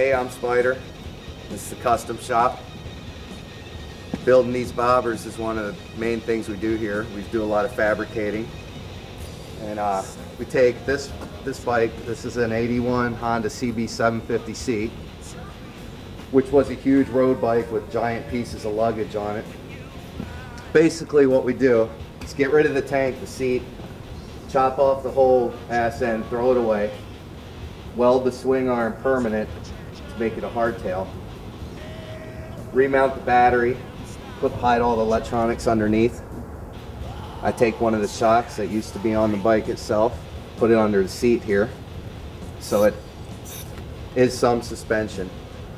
Hey, I'm Spyder. This is the custom shop. Building these bobbers is one of the main things we do here. We do a lot of fabricating. And we take this bike, this is an 81 Honda CB750C, which was a huge road bike with giant pieces of luggage on it. Basically what we do is get rid of the tank, the seat, chop off the whole ass end, throw it away, weld the swing arm permanent to make it a hardtail, remount the battery, hide all the electronics underneath. I take one of the shocks that used to be on the bike itself, put it under the seat here, so it is some suspension.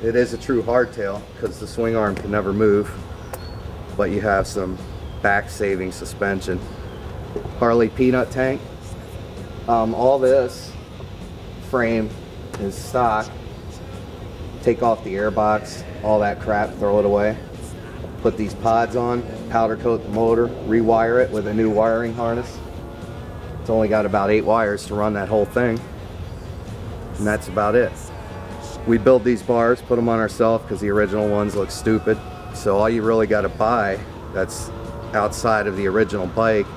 It is a true hardtail because the swing arm can never move, but you have some back saving suspension. Harley peanut tank. All this frame is stock. Take off the air box, all that crap, throw it away. Put these pods on, powder coat the motor, rewire it with a new wiring harness. It's only got about 8 wires to run that whole thing, and that's about it. We build these bars, put them on ourselves because the original ones look stupid. So all you really got to buy that's outside of the original bike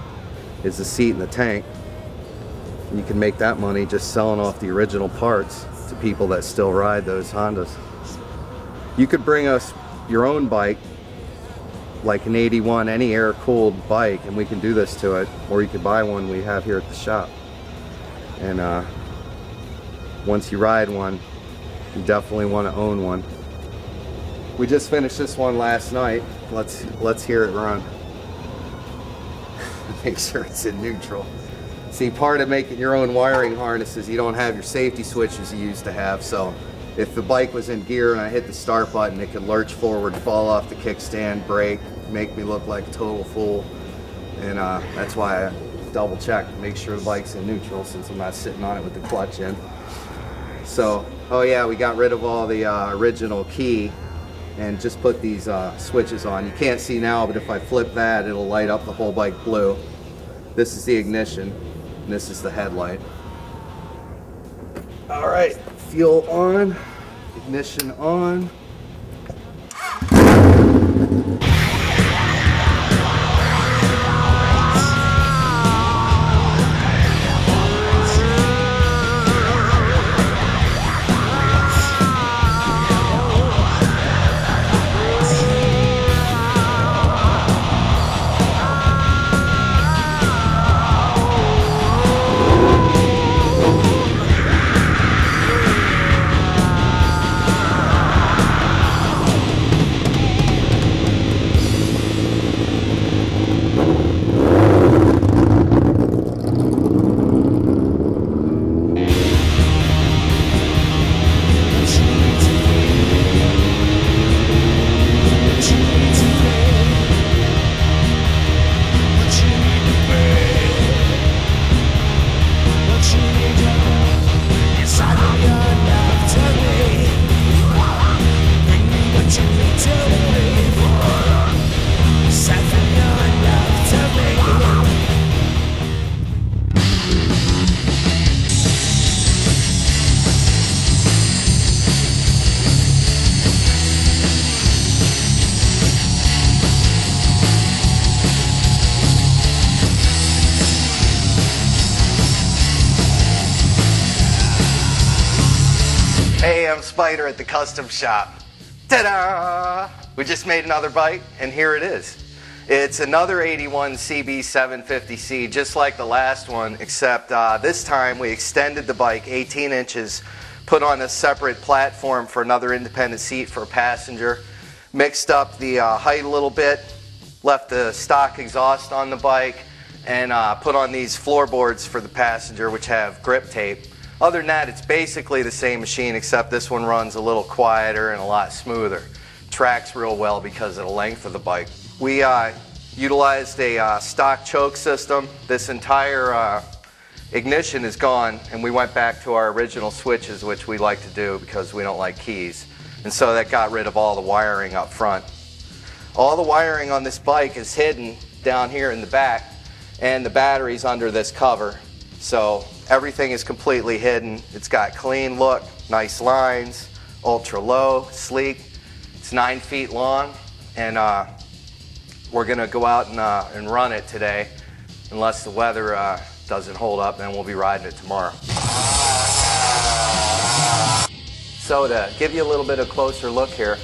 is the seat and the tank. And you can make that money just selling off the original parts to people that still ride those Hondas. You could bring us your own bike, like an 81, any air-cooled bike, and we can do this to it, or you could buy one we have here at the shop. And once you ride one, you definitely want to own one. We just finished this one last night. Let's hear it run. Make sure it's in neutral. See, part of making your own wiring harness is you don't have your safety switches you used to have, so if the bike was in gear and I hit the start button, it could lurch forward, fall off the kickstand, brake, make me look like a total fool. And that's why I double check to make sure the bike's in neutral, since I'm not sitting on it with the clutch in. So, oh yeah, we got rid of all the original key and just put these switches on. You can't see now, but if I flip that, it'll light up the whole bike blue. This is the ignition, and this is the headlight. All right, fuel on, ignition on. Hey, I'm Spyder at the custom shop. Ta-da! We just made another bike, and here it is. It's another 81 CB750C, just like the last one, except this time we extended the bike 18 inches, put on a separate platform for another independent seat for a passenger, mixed up the height a little bit, left the stock exhaust on the bike, and put on these floorboards for the passenger, which have grip tape. Other than that, it's basically the same machine, except this one runs a little quieter and a lot smoother. Tracks real well because of the length of the bike. We utilized a stock choke system. This entire ignition is gone, and we went back to our original switches, which we like to do because we don't like keys. And so that got rid of all the wiring up front. All the wiring on this bike is hidden down here in the back, and the battery's under this cover. So everything is completely hidden. It's got clean look, nice lines, ultra low, sleek. It's 9 feet long, and we're gonna go out and run it today, unless the weather doesn't hold up, and we'll be riding it tomorrow. So to give you a little bit of a closer look here,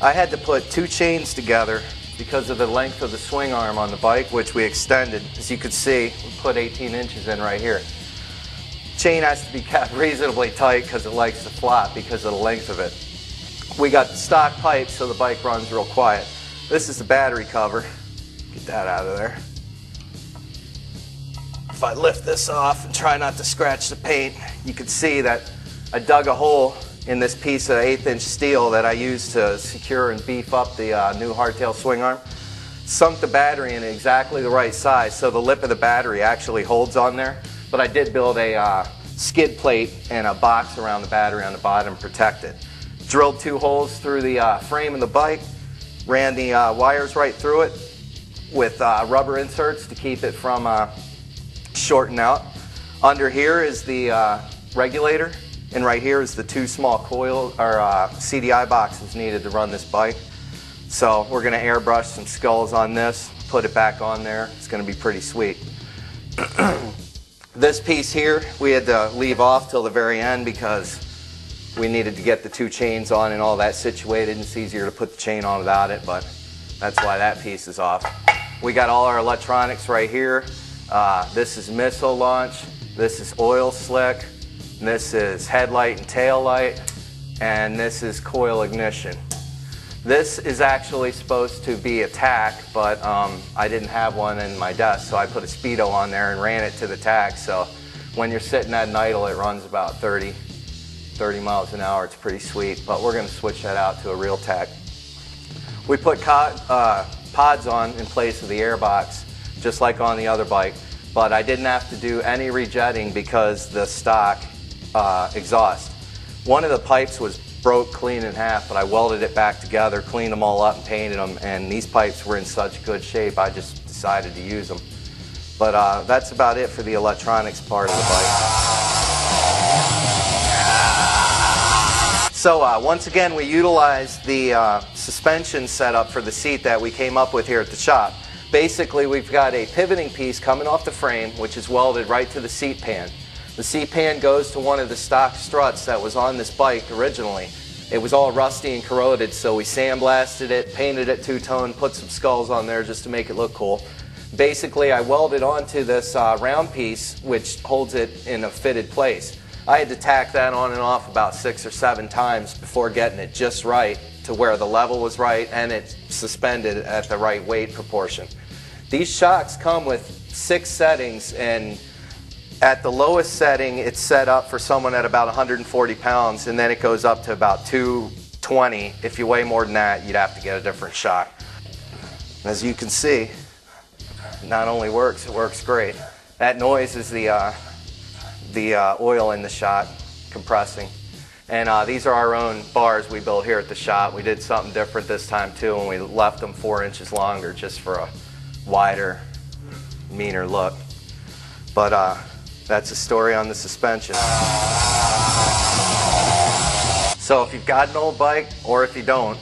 I had to put 2 chains together because of the length of the swing arm on the bike, which we extended. As you can see, we put 18 inches in right here. Chain has to be kept reasonably tight because it likes to flop because of the length of it. We got the stock pipe so the bike runs real quiet. This is the battery cover. Get that out of there. If I lift this off and try not to scratch the paint, you can see that I dug a hole in this piece of 1/8 inch steel that I used to secure and beef up the new hardtail swing arm. Sunk the battery in exactly the right size so the lip of the battery actually holds on there. But I did build a skid plate and a box around the battery on the bottom to protect it. Drilled 2 holes through the frame of the bike, ran the wires right through it with rubber inserts to keep it from shorting out. Under here is the regulator, and right here is the 2 small coil or CDI boxes needed to run this bike. So we're going to airbrush some skulls on this, put it back on there. It's going to be pretty sweet. This piece here we had to leave off till the very end because we needed to get the 2 chains on and all that situated, and it's easier to put the chain on without it, but that's why that piece is off. We got all our electronics right here. This is missile launch, this is oil slick, this is headlight and tail light, and this is coil ignition. This is actually supposed to be a tack, but I didn't have one in my desk, so I put a speedo on there and ran it to the tack. So when you're sitting at an idle, it runs about 30 miles an hour. It's pretty sweet, but we're going to switch that out to a real tack. We put pods on in place of the air box, just like on the other bike, but I didn't have to do any rejetting because the stock exhaust. One of the pipes was broke clean in half, but I welded it back together, cleaned them all up and painted them, and these pipes were in such good shape I just decided to use them. But that's about it for the electronics part of the bike. So once again, we utilized the suspension setup for the seat that we came up with here at the shop. Basically, we've got a pivoting piece coming off the frame, which is welded right to the seat pan. The seat pan goes to one of the stock struts that was on this bike originally. It was all rusty and corroded, so we sandblasted it, painted it 2-tone, put some skulls on there just to make it look cool. Basically, I welded onto this round piece, which holds it in a fitted place. I had to tack that on and off about 6 or 7 times before getting it just right to where the level was right and it suspended at the right weight proportion. These shocks come with 6 settings, and at the lowest setting, it's set up for someone at about 140 pounds, and then it goes up to about 220. If you weigh more than that, you'd have to get a different shock. As you can see, it not only works, it works great. That noise is the oil in the shock compressing. And these are our own bars we built here at the shop. We did something different this time too, and we left them 4 inches longer just for a wider, meaner look. But that's a story on the suspension. So if you've got an old bike, or if you don't,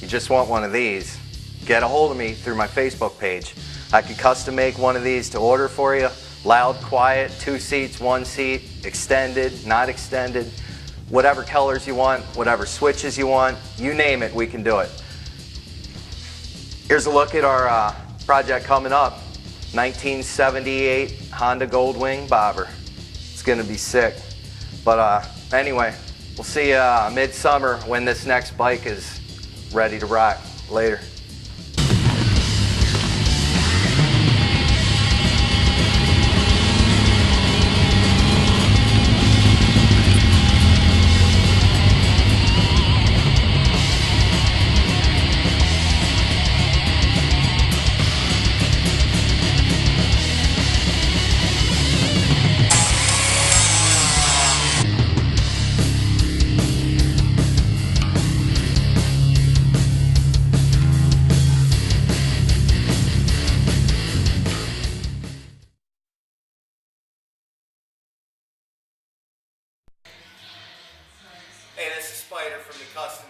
you just want one of these, get a hold of me through my Facebook page. I could custom make one of these to order for you. Loud, quiet, 2 seats, 1 seat, extended, not extended, whatever colors you want, whatever switches you want, you name it, we can do it. Here's a look at our project coming up. 1978 Honda Goldwing Bobber. It's going to be sick. But anyway, we'll see you midsummer when this next bike is ready to rock. Later.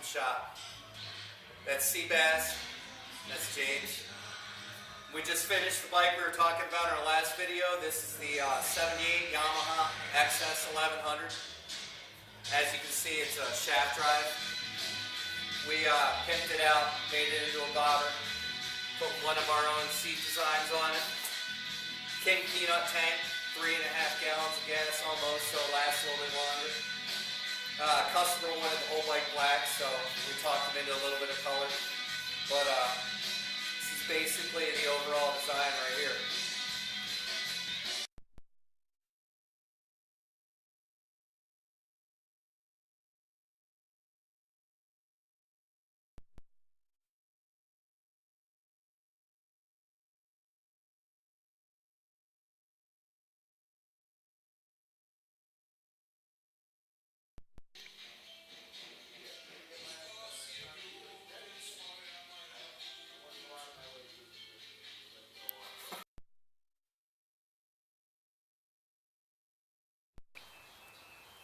shop. That's Seabass. That's James. We just finished the bike we were talking about in our last video. This is the 78 Yamaha XS1100. As you can see, it's a shaft drive. We pimped it out, made it into a bobber, put one of our own seat designs on it. King Peanut tank, 3.5 gallons of gas almost, so it lasts a little bit longer. Customer wanted the whole bike black, so we talked them into a little bit of color. But this is basically the overall design right here.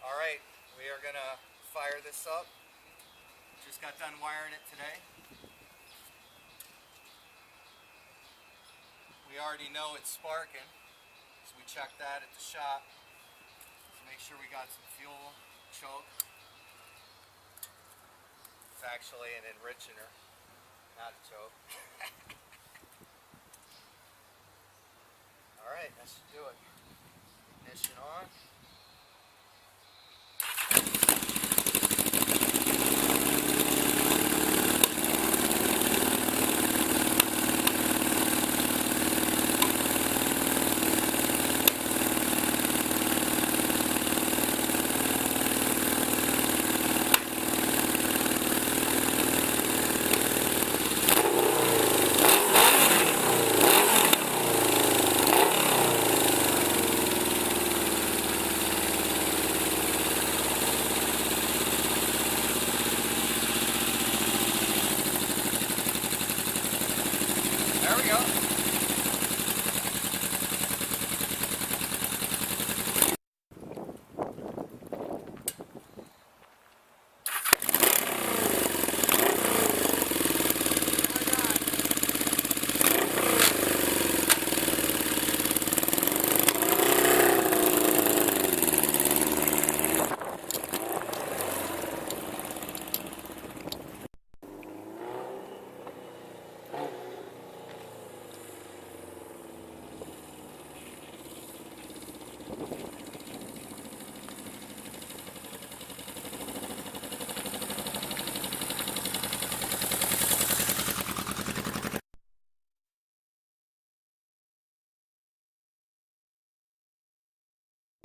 Alright, we are going to fire this up. Just got done wiring it today. We already know it's sparking, so we checked that at the shop to make sure we got some fuel choke. It's actually an enrichener, not a choke. Alright, that should do it. Ignition on.